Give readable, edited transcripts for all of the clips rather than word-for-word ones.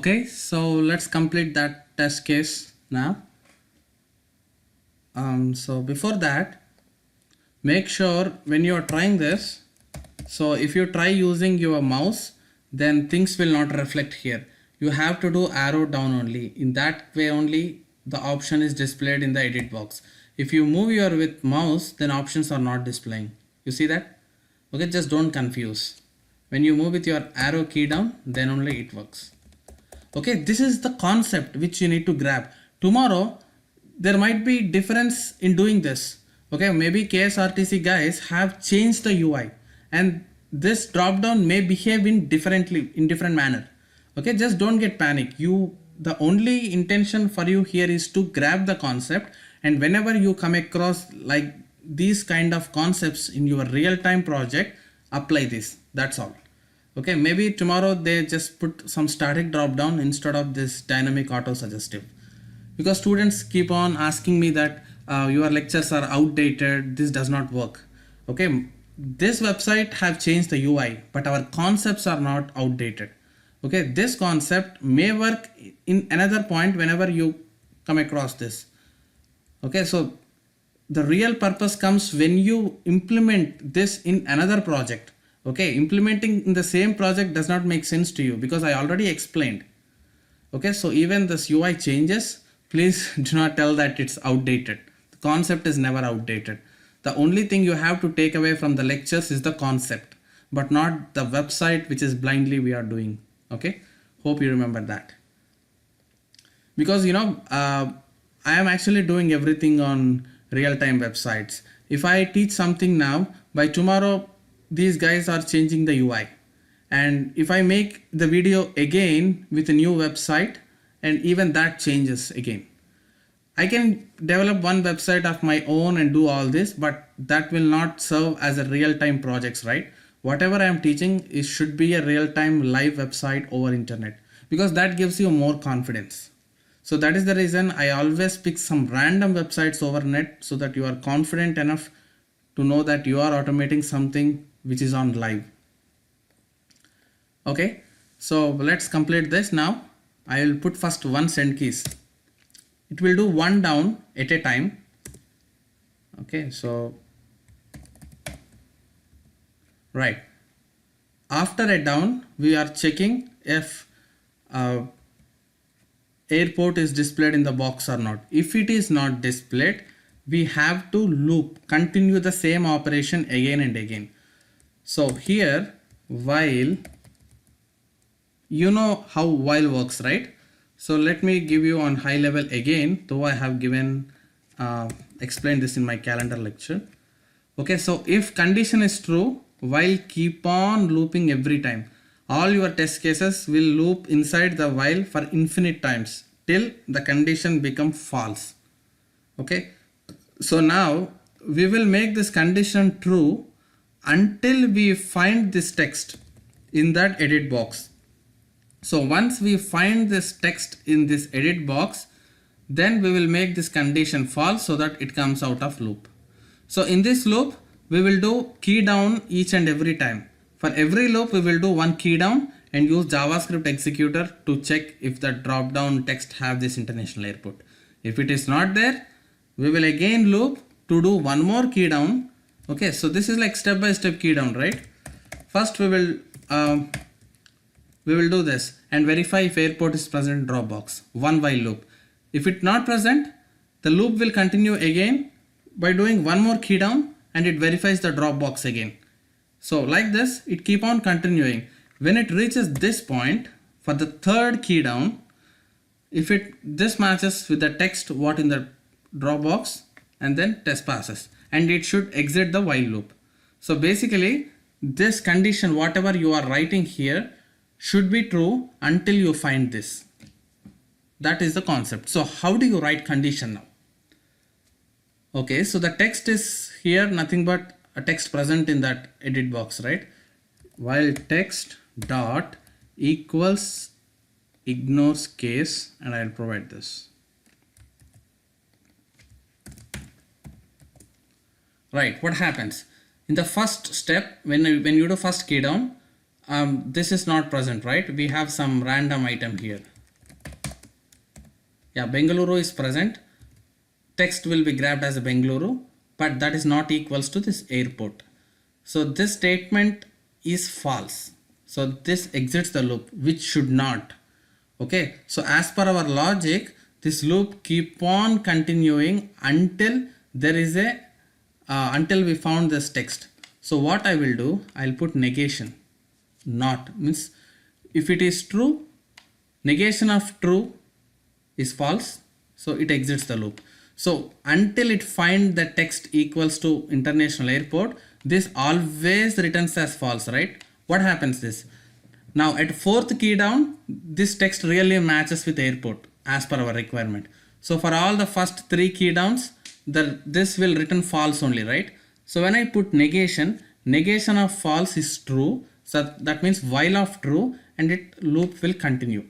Okay, so let's complete that test case now. So before that, make sure when you are trying this, so if you try using your mouse, then things will not reflect here. You have to do arrow down only. In that way only the option is displayed in the edit box. If you move your with mouse, then options are not displaying. You see that? Okay, just don't confuse. When you move with your arrow key down, then only it works. Okay, this is the concept which you need to grab. Tomorrow there might be difference in doing this. Okay, maybe KSRTC guys have changed the UI and this drop down may behave in different manner. Okay, just don't get panic. The only intention for you here is to grab the concept, and whenever you come across like these kind of concepts in your real-time project, apply this. That's all. Okay, maybe tomorrow they just put some static drop down instead of this dynamic auto suggestive, because students keep on asking me that your lectures are outdated, this does not work. Okay, this website have changed the UI, but our concepts are not outdated. Okay, this concept may work in another point whenever you come across this. Okay, so the real purpose comes when you implement this in another project. Okay, implementing in the same project does not make sense to you because I already explained. Okay, so even this UI changes, please do not tell that it's outdated. The concept is never outdated. The only thing you have to take away from the lectures is the concept, but not the website which is blindly we are doing. Okay, hope you remember that. Because I am actually doing everything on real-time websites. If I teach something now, by tomorrow these guys are changing the UI. And if I make the video again with a new website, and even that changes again. I can develop one website of my own and do all this, but that will not serve as a real-time projects, right? Whatever I am teaching should be a real-time live website over internet, because that gives you more confidence. So that is the reason I always pick some random websites over net, so that you are confident enough to know that you are automating something which is on live. Okay, so let's complete this now. I will put first one send keys. It will do one down at a time. Okay, so right after a down, we are checking if airport is displayed in the box or not. If it is not displayed, we have to loop, continue the same operation again and again. So here, while, you know how while works, right? So let me give you on high level again, though I have given explained this in my calendar lecture. Okay, so if condition is true, while keep on looping every time. All your test cases will loop inside the while for infinite times till the condition become false. Okay, so now we will make this condition true until we find this text in that edit box. So once we find this text in this edit box, then we will make this condition false so that it comes out of loop. So in this loop, we will do key down each and every time. For every loop, we will do one key down and use JavaScript executor to check if the drop down text have this international airport. If it is not there, we will again loop to do one more key down. Okay, so this is like step by step key down, right? First we will do this and verify if airport is present in Dropbox. One while loop. If it not present, the loop will continue again by doing one more key down and it verifies the Dropbox again. So like this, it keep on continuing. When it reaches this point for the third key down, if this matches with the text what in the Dropbox, and then test passes and it should exit the while loop. So basically this condition, whatever you are writing here, should be true until you find this. That is the concept. So how do you write condition now? Okay, so the text is here, nothing but a text present in that edit box, right? While text dot equals ignores case, and I'll provide this. Right, what happens? In the first step, when you do first key down, this is not present, right? We have some random item here. Yeah, Bengaluru is present. Text will be grabbed as a Bengaluru, but that is not equals to this airport. So this statement is false. So this exits the loop, which should not. Okay, so as per our logic, this loop keep on continuing until there is a until we found this text. So what I will do, I'll put negation. Not means if it is true, negation of true is false, so it exits the loop. So until it find the text equals to international airport, this always returns as false, right? What happens this? Now at fourth key down, this text really matches with airport as per our requirement. So for all the first three key downs, this will return false only, right? So when I put negation, negation of false is true. So that means while of true, and it loop will continue.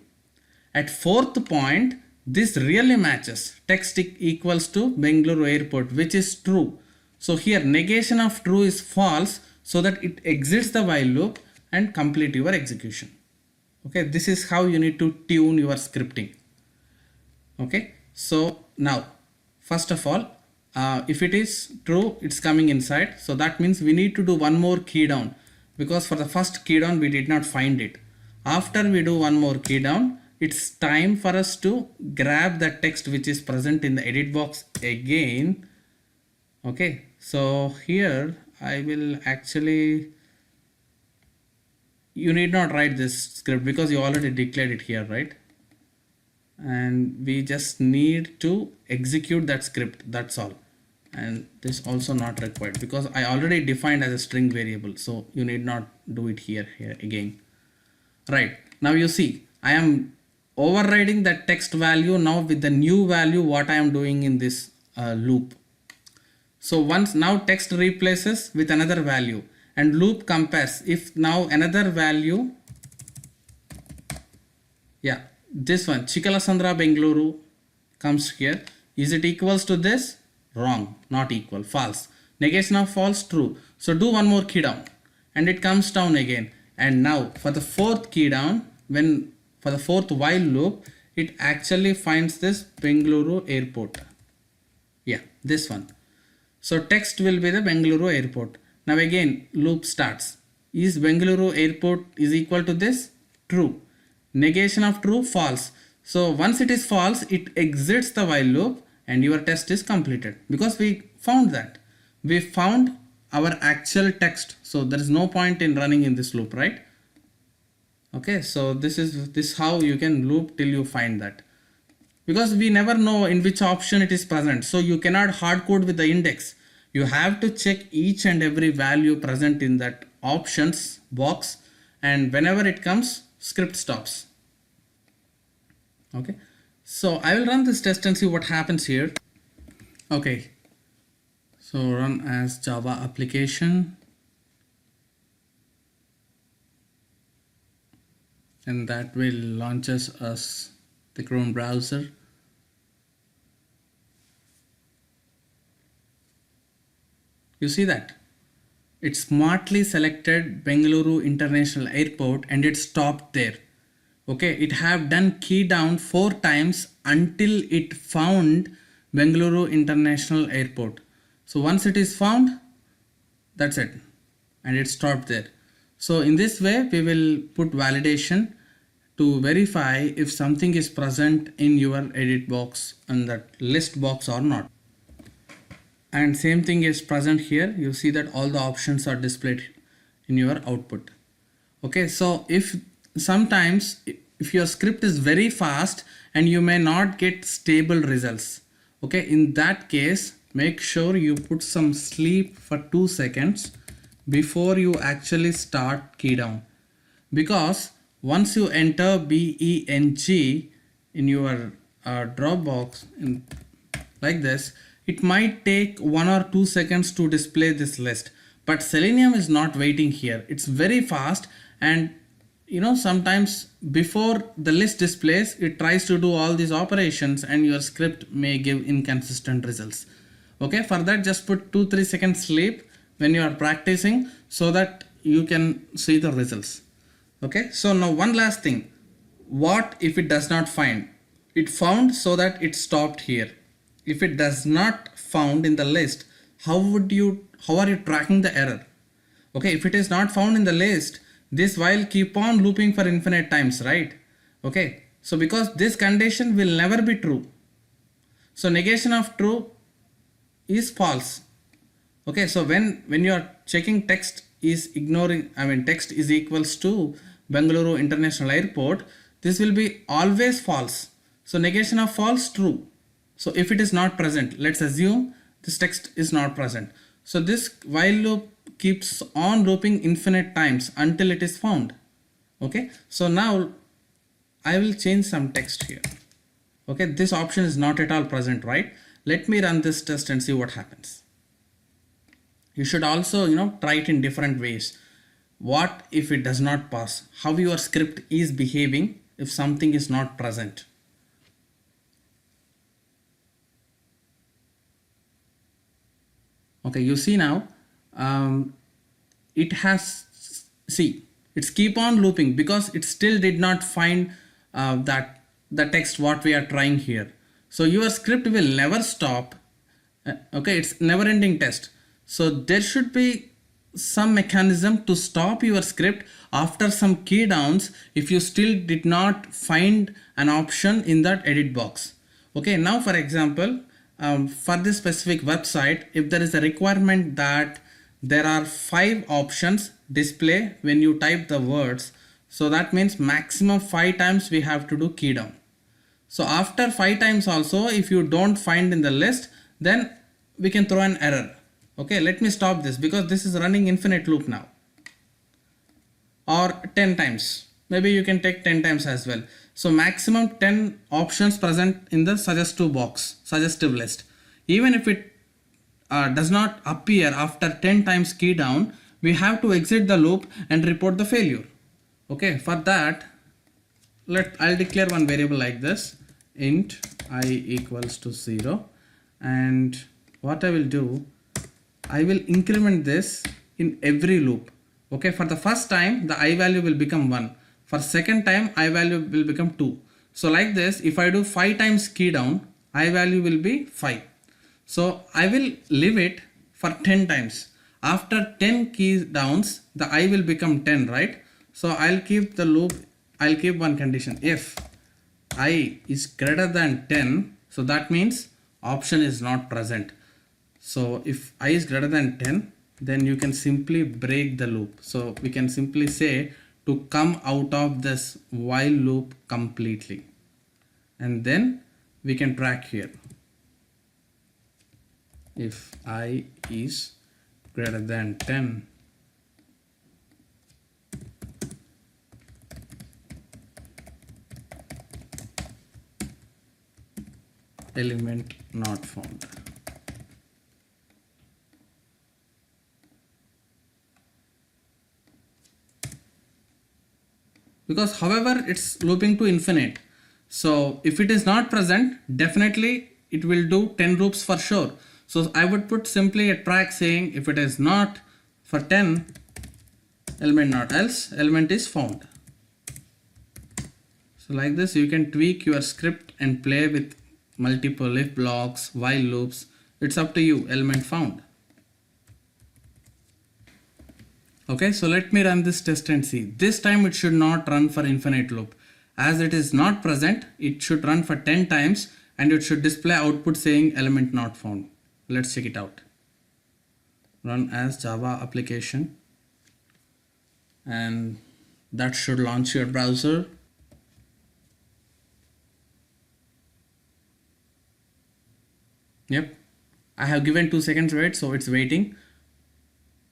At fourth point, this really matches. Text equals to Bengaluru airport, which is true. So here negation of true is false, so that it exits the while loop and complete your execution. Okay, this is how you need to tune your scripting. Okay, so now first of all, if it is true, it's coming inside. So that means we need to do one more key down, because for the first key down we did not find it. After we do one more key down, it's time for us to grab the text which is present in the edit box again. Okay, so here I will actually, you need not write this script because you already declared it here, right? And we just need to execute that script, that's all. And this also not required because I already defined as a string variable, so you need not do it here again. Right, now you see I am overriding that text value now with the new value what I am doing in this loop. So once now text replaces with another value and loop compares. If now another value, yeah, this one Chikalasandra Bengaluru comes here, is it equals to this? Wrong, not equal, false. Negation of false, true. So do one more key down and it comes down again. And now for the fourth key down, when for the fourth while loop, it actually finds this Bengaluru airport. Yeah, this one. So text will be the Bengaluru airport. Now again loop starts. Is Bengaluru airport is equal to this? True. Negation of true, false. So once it is false, it exits the while loop and your test is completed, because we found that. We found our actual text. So there is no point in running in this loop, right? Okay, so this is how you can loop till you find that, because we never know in which option it is present. So you cannot hard code with the index. You have to check each and every value present in that options box, and whenever it comes, script stops. Okay, so I will run this test and see what happens here. Okay, so run as Java application, and that will launches us the Chrome browser. You see that it smartly selected Bengaluru International Airport and it stopped there. Okay, it have done key down 4 times until it found Bengaluru International Airport. So once it is found, that's it, and it stopped there. So in this way we will put validation to verify if something is present in your edit box and that list box or not. And same thing is present here. You see that all the options are displayed in your output. Okay, so if sometimes if your script is very fast and you may not get stable results, okay, in that case make sure you put some sleep for 2 seconds before you actually start key down, because once you enter BENG in your Dropbox like this, it might take 1 or 2 seconds to display this list, but Selenium is not waiting here. It's very fast, and you know, sometimes before the list displays, it tries to do all these operations and your script may give inconsistent results. Okay, for that just put 2-3 seconds sleep when you are practicing so that you can see the results. Okay, so now one last thing, what if it does not find? it found, so that it stopped here. If it does not found in the list, how are you tracking the error? Okay, if it is not found in the list, this while keep on looping for infinite times, right? Okay, so because this condition will never be true, so negation of true is false. Okay, so when you are checking text is ignoring, text is equals to Bengaluru International Airport, this will be always false. So negation of false, true. So if it is not present, let's assume this text is not present. So this while loop keeps on looping infinite times until it is found. Okay, so now I will change some text here. Okay, this option is not at all present, right? Let me run this test and see what happens. You should also, try it in different ways. What if it does not pass? How your script is behaving if something is not present? Okay, you see now, it has, see, it's keep on looping because it still did not find that the text what we are trying here. So your script will never stop. Okay, it's never ending test. So there should be some mechanism to stop your script after some key downs if you still did not find an option in that edit box. Okay, now for example, for this specific website, if there is a requirement that there are 5 options display when you type the words, so that means maximum 5 times we have to do key down. So after 5 times also, if you don't find in the list, then we can throw an error. Okay, let me stop this because this is running infinite loop now. Or 10 times, maybe you can take 10 times as well. So maximum 10 options present in the suggestive box, suggestive list. Even if it does not appear after 10 times key down, we have to exit the loop and report the failure. Okay, for that, I'll declare one variable like this, int I equals to 0, and what I will do, I will increment this in every loop. Okay, for the first time the I value will become 1. For second time I value will become 2. So like this, if I do 5 times key down, I value will be 5. So I will leave it for 10 times. After 10 keys downs, the I will become 10, right? So I'll keep the loop, I'll keep one condition. If I is greater than 10, so that means option is not present. So if I is greater than 10, then you can simply break the loop. So we can simply say to come out of this while loop completely. And then we can track here. If I is greater than 10, element not found. Because however it's looping to infinite. So if it is not present, definitely it will do 10 loops for sure. So I would put simply a track saying if it is not for 10, element not, else element is found. So like this you can tweak your script and play with multiple if blocks, while loops. It's up to you, element found. Okay, so let me run this test and see. This time it should not run for infinite loop. As it is not present, it should run for 10 times and it should display output saying element not found. Let's check it out. Run as Java application and that should launch your browser. Yep, I have given 2 seconds wait, so it's waiting.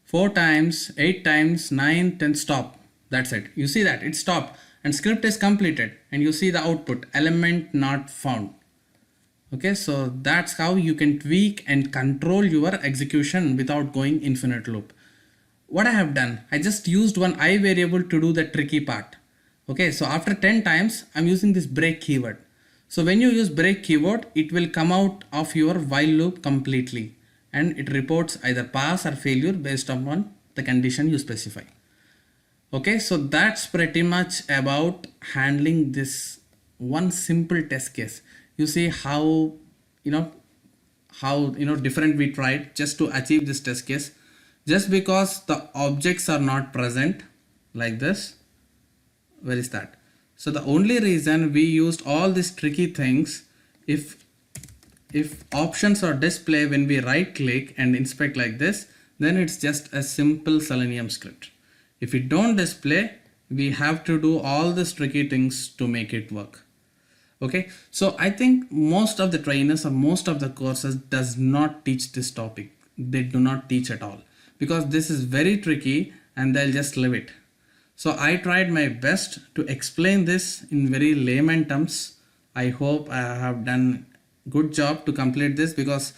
4 times, 8 times, 9, 10, stop. That's it. You see that it stopped and script is completed and you see the output element not found. Okay, so that's how you can tweak and control your execution without going infinite loop. What I have done, I just used one I variable to do the tricky part. Okay, so after 10 times, I'm using this break keyword. So when you use break keyword, it will come out of your while loop completely and it reports either pass or failure based upon the condition you specify. Okay, so that's pretty much about handling this one simple test case. You see how, you know, different we tried just to achieve this test case. Just because the objects are not present like this, where is that? So the only reason we used all these tricky things, if options are display when we right click and inspect like this, then it's just a simple Selenium script. If we don't display, we have to do all these tricky things to make it work. Okay, so I think most of the trainers or most of the courses does not teach this topic. They do not teach at all because this is very tricky and they'll just leave it. So I tried my best to explain this in very layman terms. I hope I have done good job to complete this, because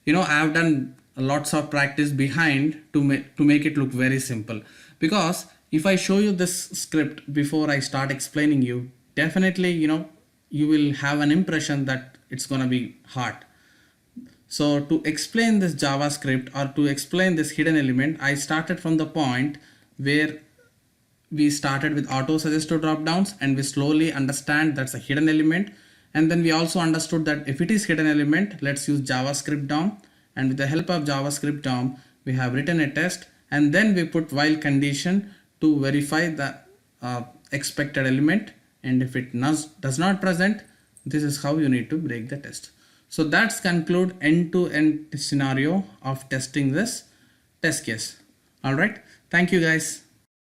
I have done lots of practice behind to make it look very simple. Because if I show you this script before I start explaining you, definitely you will have an impression that it's gonna be hard. So to explain this JavaScript or to explain this hidden element, I started from the point where we started with auto suggested drop downs, and we slowly understand that's a hidden element. And then we also understood that if it is hidden element, let's use JavaScript DOM, and with the help of JavaScript DOM we have written a test, and then we put while condition to verify the expected element, and if it does not present, this is how you need to break the test. So that's conclude end-to-end scenario of testing this test case. All right, thank you guys.